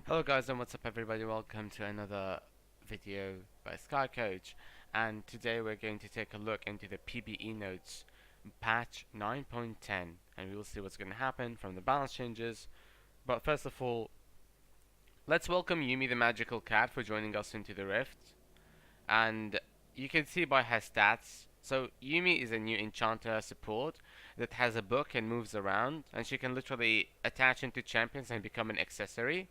Hello guys and what's up everybody, welcome to another video by SkyCoach, and today we're going to take a look into the PBE notes patch 9.10 and we will see what's going to happen from the balance changes. But first of all, let's welcome Yumi the magical cat for joining us into the rift. And you can see by her stats, so Yumi is a new enchanter support that has a book and moves around, and she can literally attach into champions and become an accessory,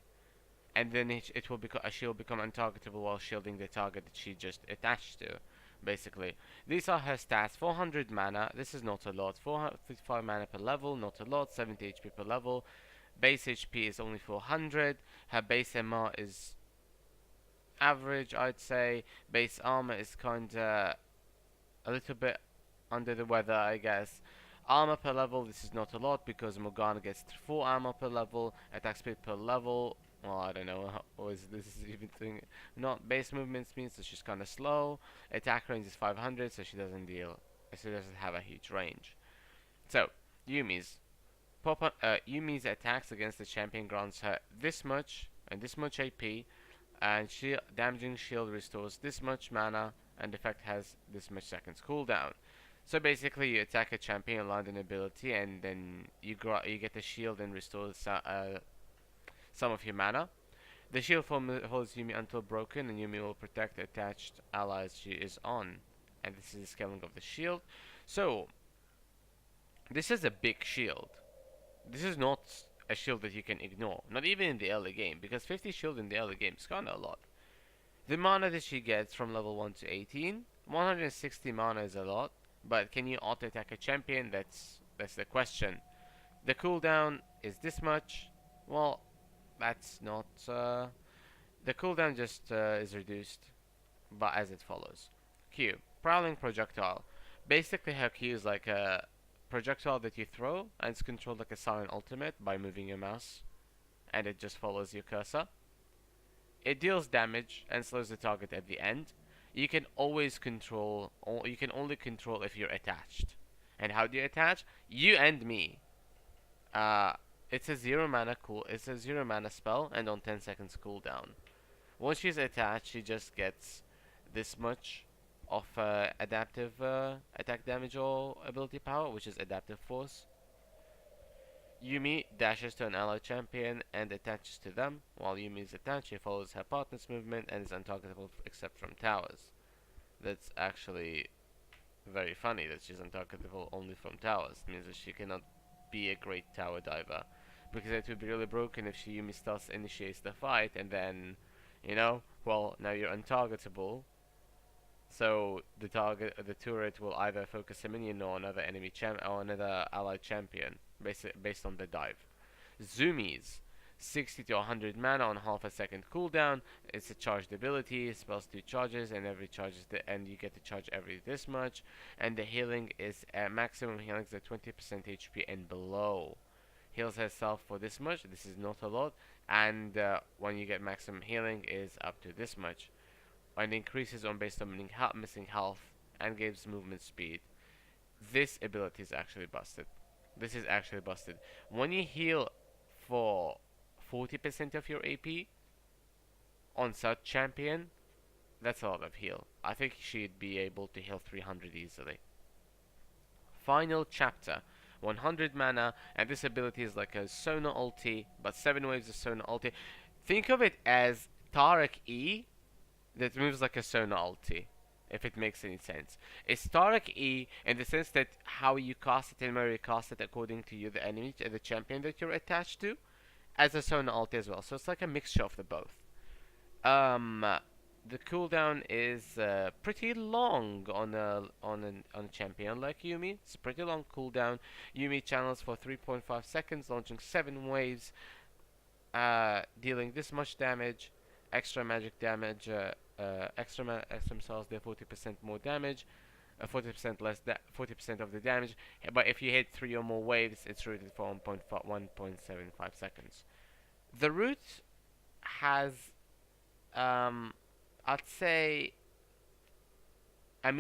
and then it will become she'll become untargetable while shielding the target that she just attached to. Basically, these are her stats: 400 mana. This is not a lot. 455 mana per level, not a lot. 70 HP per level. Base HP is only 400. Her base MR is average, I'd say. Base armor is kinda a little bit under the weather, I guess. Armor per level, this is not a lot because Morgana gets 4 armor per level. Attack speed per level, well, I don't know what is this even thing. Not base movements means that she's kind of slow. Attack range is 500, so she doesn't have a huge range. So Yumi's Yumi's attacks against the champion grants her this much and this much AP, and damaging shield restores this much mana, and effect has this much seconds cooldown. So basically, you attack a champion, land an ability, and then you get a shield and restores some of your mana. The shield holds Yumi until broken, and Yumi will protect the attached allies she is on. And this is the scaling of the shield. So, this is a big shield. This is not a shield that you can ignore, not even in the early game, because 50 shield in the early game is kinda a lot. The mana that she gets from level 1 to 18, 160 mana is a lot, but can you auto attack a champion? That's the question. The cooldown is this much. Well, that's not the cooldown just is reduced, but as it follows. Q, prowling projectile. Basically her Q is like a projectile that you throw, and it's controlled like a silent ultimate by moving your mouse, and it just follows your cursor. It deals damage and slows the target at the end. You can always control, you can only control if you're attached. And how do you attach? You and me. Uh, it's a it's a 0 mana spell, and on 10 seconds cooldown. Once she's attached, she just gets this much of adaptive attack damage or ability power, which is adaptive force. Yumi dashes to an ally champion and attaches to them. While Yumi is attached, she follows her partner's movement and is untargetable except from towers. That's actually very funny that she's untargetable only from towers. It means that she cannot be a great tower diver, because it would be really broken if Yumi starts initiates the fight and then, well, now you're untargetable. So the turret will either focus a minion or another or another allied champion, based on the dive. Zoomies, 60 to 100 mana on half a second cooldown. It's a charged ability. Spells 2 charges, and and you get to charge every this much. And the healing is maximum healing is at 20% HP and below. Heals herself for this much. This is not a lot, and when you get maximum healing is up to this much, and increases on based on missing health and gives movement speed. This ability is actually busted. This is actually busted. When you heal for 40% of your AP on such champion, that's a lot of heal. I think she'd be able to heal 300 easily. Final chapter, 100 mana, and this ability is like a Sona ulti, but 7 waves of Sona ulti. Think of it as Taric E that moves like a Sona ulti, if it makes any sense. It's Taric E in the sense that how you cast it and where you cast it according to you, the enemy, the champion that you're attached to, as a Sona ulti as well. So it's like a mixture of the both. The cooldown is pretty long on a champion like Yumi. It's a pretty long cooldown. Yumi channels for 3.5 seconds, launching 7 waves, dealing this much damage, extra magic damage, extra missiles deal 40% more damage, 40% less 40% of the damage. But if you hit 3 or more waves, it's rooted for 1.75 seconds. The root has, I'd say, a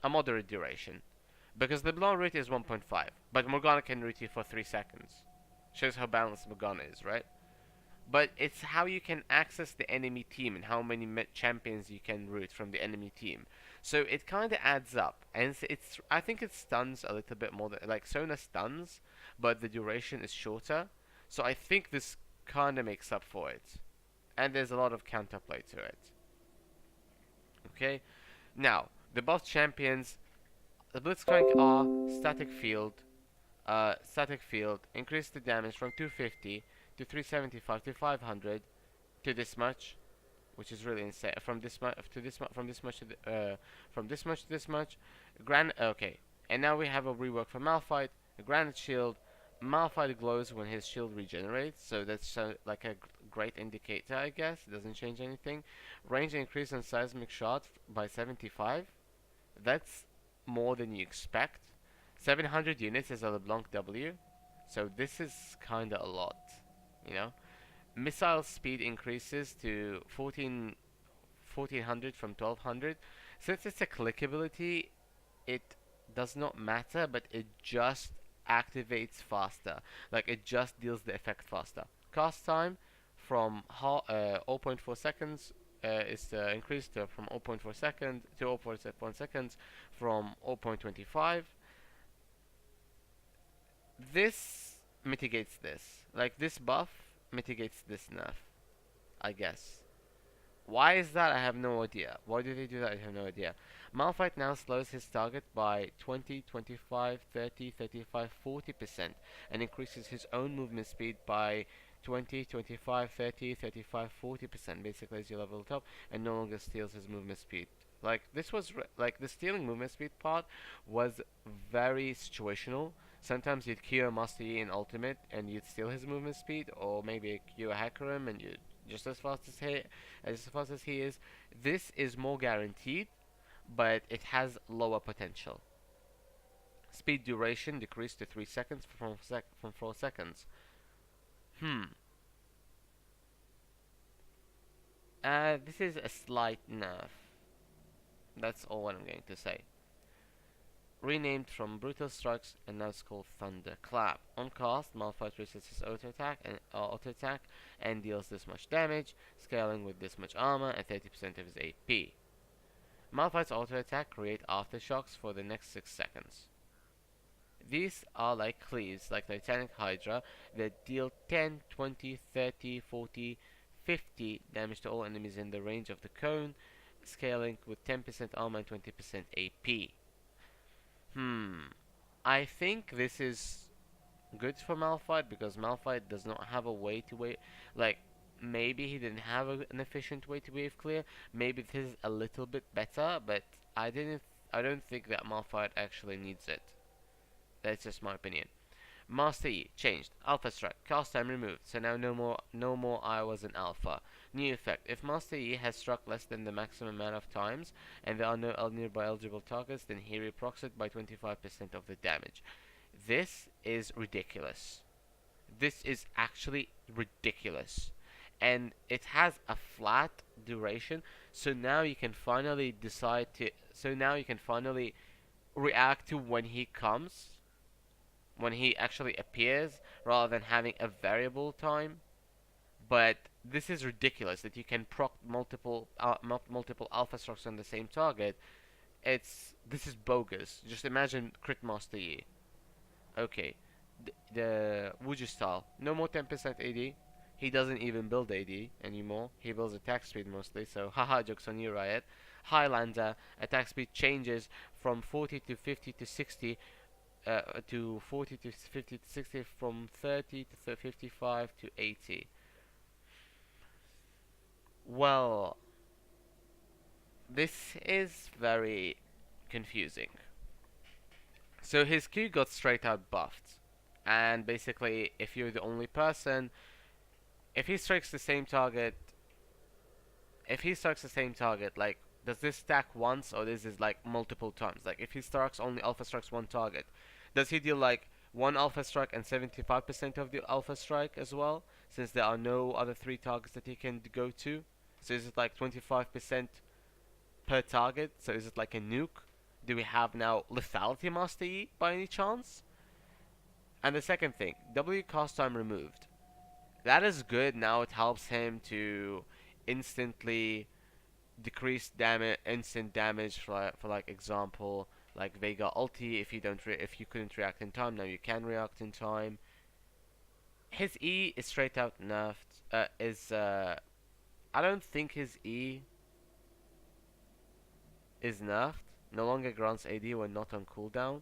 moderate duration, because the blonde root is 1.5, but Morgana can root you for 3 seconds. Shows how balanced Morgana is, right? but it's how you can access the enemy team and how many champions you can root from the enemy team. So it kind of adds up, and it's I think it stuns a little bit more than like Sona stuns, but the duration is shorter. So I think this kind of makes up for it, and there's a lot of counterplay to it. Okay, now the buff champions, the Blitzcrank are static field, increase the damage from 250 to 375 to 500 to this much, which is really insane. From this much to this much, from this much to from this much to this much. Okay, and now we have a rework for Malphite. A granite shield. Malphite glows when his shield regenerates, so that's like a great indicator, I guess. It doesn't change anything. Range increase on seismic shot by 75. That's more than you expect. 700 units is a LeBlanc W, so this is kinda a lot, you know. Missile speed increases to 1400 from 1200. Since it's a click ability, it does not matter, but it just activates faster. Like it just deals the effect faster. Cast time from 0.4 seconds is increased from 0.4 seconds to 0.4 seconds from 0.25. This mitigates this. Like this buff mitigates this nerf, I guess. Why is that? I have no idea. Why do they do that? I have no idea. Malphite now slows his target by 20, 25, 30, 35, 40% and increases his own movement speed by 20, 25, 30, 35, 40% basically as you level it up, and no longer steals his movement speed. Like this was like the stealing movement speed part was very situational. Sometimes you'd Q a Master Yi in ultimate and you'd steal his movement speed, or maybe Q a hacker him and you'd just as fast as he is. This is more guaranteed, but it has lower potential. Speed duration decreased to 3 seconds from 4 seconds. This is a slight nerf. That's all what I'm going to say. Renamed from Brutal Strikes and now it's called Thunder Clap. On cast, Malphite resets his auto attack and deals this much damage, scaling with this much armor and 30% of his AP. Malphite's auto attack create aftershocks for the next 6 seconds. These are like cleaves, like Titanic Hydra, that deal 10, 20, 30, 40, 50 damage to all enemies in the range of the cone, scaling with 10% armor and 20% AP. I think this is good for Malphite because Malphite does not have a way to wave. Like, maybe he didn't have an efficient way to wave clear. Maybe this is a little bit better, but I don't think that Malphite actually needs it. That's just my opinion. Master Yi changed. Alpha Strike. Cast time removed. So now no more I was an alpha. New effect. If Master Yi has struck less than the maximum amount of times and there are no nearby eligible targets, then he reprocs it by 25% of the damage. This is ridiculous. This is actually ridiculous. And it has a flat duration, so now you can finally react to when he comes, when he actually appears, rather than having a variable time. But this is ridiculous that you can proc multiple alpha strokes on the same target. This is bogus. Just imagine crit Master Yi. Okay, the Wuju style, no more 10% AD. He doesn't even build AD anymore. He builds attack speed mostly. So haha, jokes on you, Riot. Highlander attack speed changes from 40 to 50 to 60. To 40 to 50 to 60, from 30 to 55 to 80. Well, this is very confusing. So his Q got straight out buffed, and basically if you're the only person, if he strikes the same target, like, does this stack once or this is like multiple times? Like if he strikes only alpha strikes one target, does he deal like one alpha strike and 75% of the alpha strike as well, since there are no other 3 targets that he can go to? So is it like 25% per target? So is it like a nuke? Do we have now Lethality Master Yi by any chance? And the second thing, W cast time removed. That is good. Now it helps him to instantly decrease damage, instant damage for like example, like Vega ulti. If you couldn't react in time, now you can react in time. His E is straight out nerfed. I don't think his E is nerfed. No longer grants AD when not on cooldown.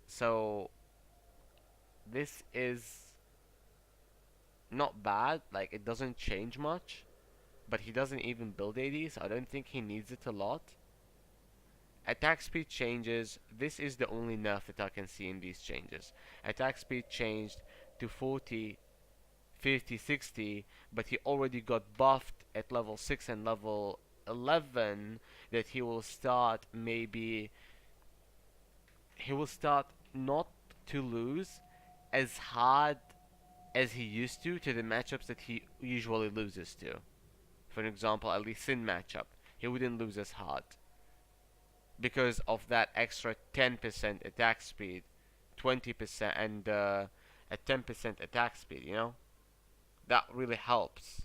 So this is not bad. Like it doesn't change much, but he doesn't even build AD, so I don't think he needs it a lot. Attack speed changes. This is the only nerf that I can see in these changes. Attack speed changed to 40, 50, 60, but he already got buffed at level 6 and level 11 that he will start not to lose as hard as he used to the matchups that he usually loses to. For example, at least in matchup, he wouldn't lose as hard because of that extra 10% attack speed, 20% and a 10% attack speed. You know, that really helps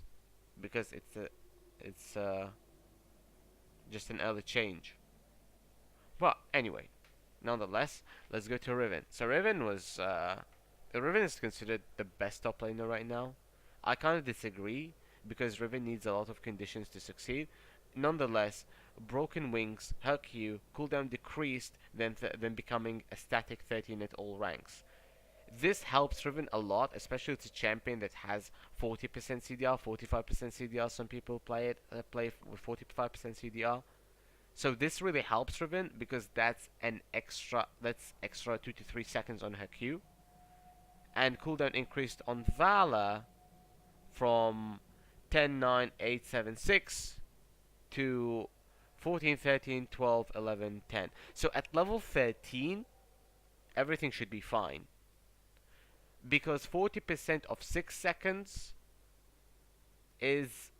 because it's just an early change. But anyway, nonetheless, let's go to Riven. So Riven is considered the best top laner right now. I kind of disagree because Riven needs a lot of conditions to succeed. Nonetheless, Broken Wings, her Q, cooldown decreased, then becoming a static 13 at all ranks. This helps Riven a lot, especially it's a champion that has 40% CDR, 45% CDR. Some people play with 45% CDR. So this really helps Riven because that's extra 2 to 3 seconds on her Q. And cooldown increased on Valor from 10, 9, 8, 7, 6 to 14, 13, 12, 11, 10. So at level 13, everything should be fine. Because 40% of 6 seconds is,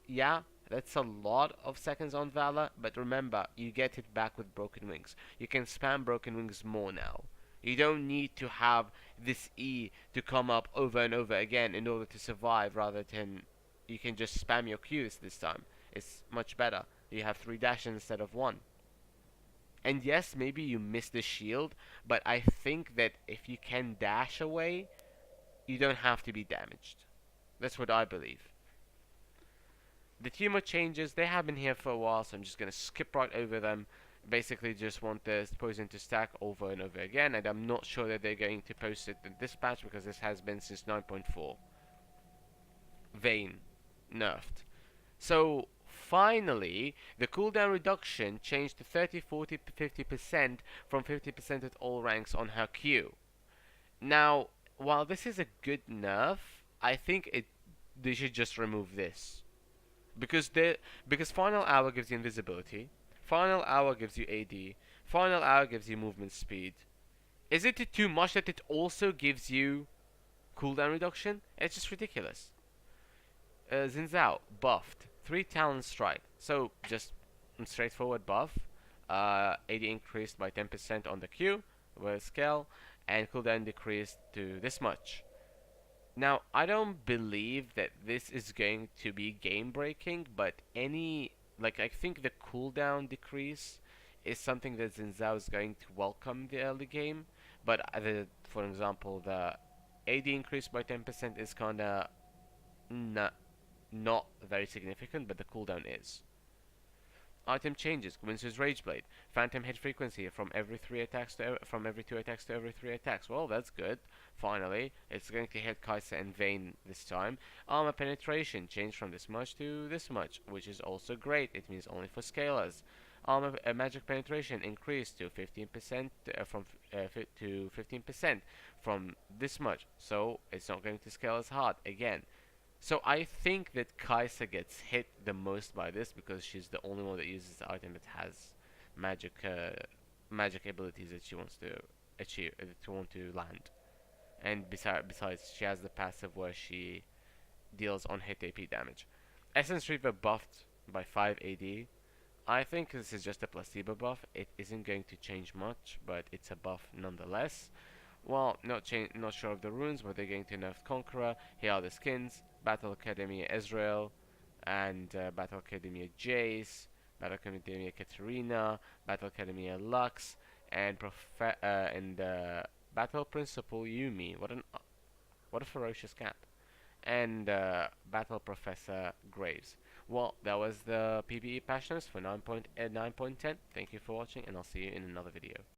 yeah, that's a lot of seconds on Valor, but remember, you get it back with Broken Wings. You can spam Broken Wings more now. You don't need to have this E to come up over and over again in order to survive, rather than you can just spam your Qs this time. It's much better. You have 3 dashes instead of 1. And yes, maybe you miss the shield, but I think that if you can dash away, you don't have to be damaged. That's what I believe. The tumor changes, they have been here for a while, so I'm just going to skip right over them. Basically just want the poison to stack over and over again, and I'm not sure that they're going to post it in this patch because this has been since 9.4. Vayne nerfed. So finally, the cooldown reduction changed to 30, 40, 50% from 50% at all ranks on her Q. Now, while this is a good nerf, I think they should just remove this. Because Final Hour gives you invisibility, Final Hour gives you AD, Final Hour gives you movement speed. Is it too much that it also gives you cooldown reduction? It's just ridiculous. Xin Zhao buffed 3 talent strike, so just a straightforward buff. AD increased by 10% on the Q with scale, and cooldown decreased to this much. Now, I don't believe that this is going to be game breaking, but I think the cooldown decrease is something that Xin Zhao is going to welcome the early game. But for example, the AD increase by 10% is kinda not very significant, but the cooldown is. Item changes. Wincer's Rageblade. Phantom hit frequency from every 2 attacks to every 3 attacks. Well, that's good. Finally, it's going to hit Kai'Sa and Vayne this time. Armor penetration changed from this much to this much, which is also great. It means only for scalers. Armor magic penetration increased to 15% to 15% from this much, so it's not going to scale as hard again. So I think that Kai'Sa gets hit the most by this because she's the only one that uses the item that has magic abilities that she wants to achieve, to land. And besides, she has the passive where she deals on hit AP damage. Essence Reaver buffed by 5 AD. I think this is just a placebo buff. It isn't going to change much, but it's a buff nonetheless. Well, not sure of the runes, but they're going to nerf Conqueror. Here are the skins: Battle Academia Israel, and Battle Academia Jace, Battle Academia Katarina, Battle Academia Lux, and Battle Principal Yumi. What a ferocious cat! And Battle Professor Graves. Well, that was the PBE patch notes for 9.10. Thank you for watching, and I'll see you in another video.